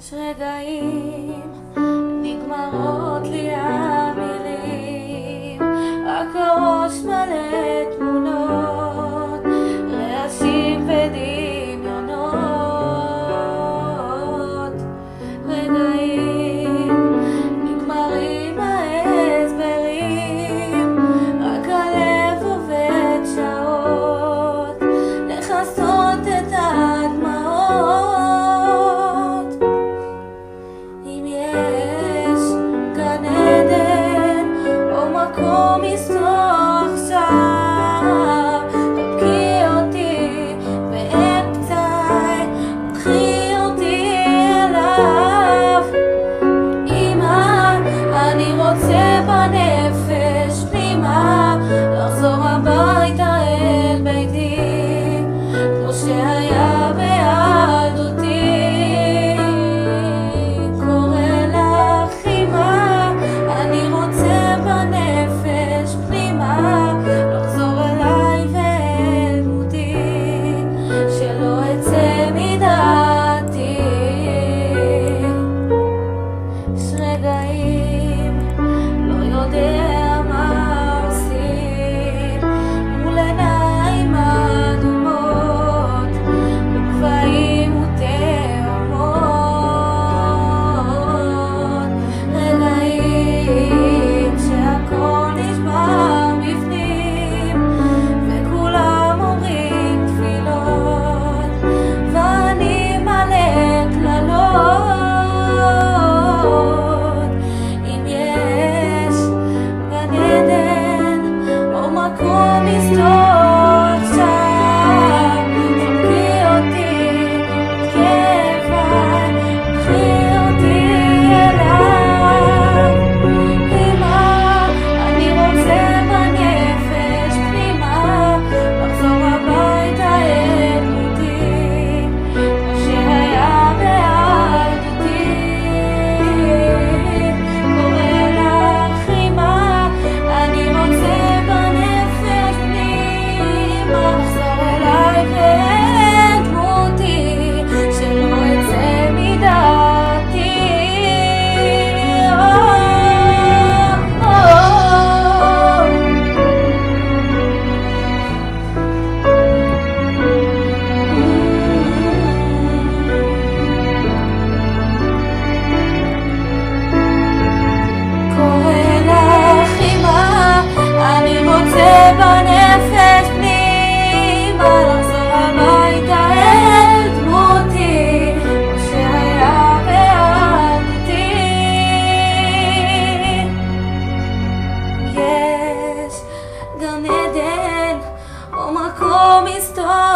יש רגעים נגמרות לי המילים, רק הראש מלא תמונות, רעשים ודמיונות. רגעים נגמרים ההסברים, רק הלב עובד שעות לכסות את הדמעות. אם יש גן עדן או מקום מסתור עכשיו, חבקי אותי באמצעי, קחי אותי אליו. אמא, אני רוצה בנפש פנימה לחזור הביתה אל ביתי, כמו שהיה בילדותי. קורא לך אמא, אני רוצה בנפש פנימה לחזור אליי ואל דמותי, שלא אצא מדעתי. יש רגעים לא יודע מה עושים מול עיניים אדומות וגבהים ותהומות. רגעים שהכל נשבר בפנים וכולם אומרים תפילות ואני מלא קללות. אם יש גן עדן או מקום מסתור עכשיו, חבקי אותי בכאביי, קחי אותי אליו. אמא, אני רוצה בנפש פנימה לחזור הביתה אל דמותי, כמו שהיה בילדותי. קורא לך אמא, אני רוצה בנפש פנימה לחזור אליי ואל דמותי, שלא אצא מדעתי. קורא לך אמא, אני רוצה בנפש פנימה לחזור הביתה אל דמותי, כמו שהיה בילדותי. יש גן עדן או מקום מסתור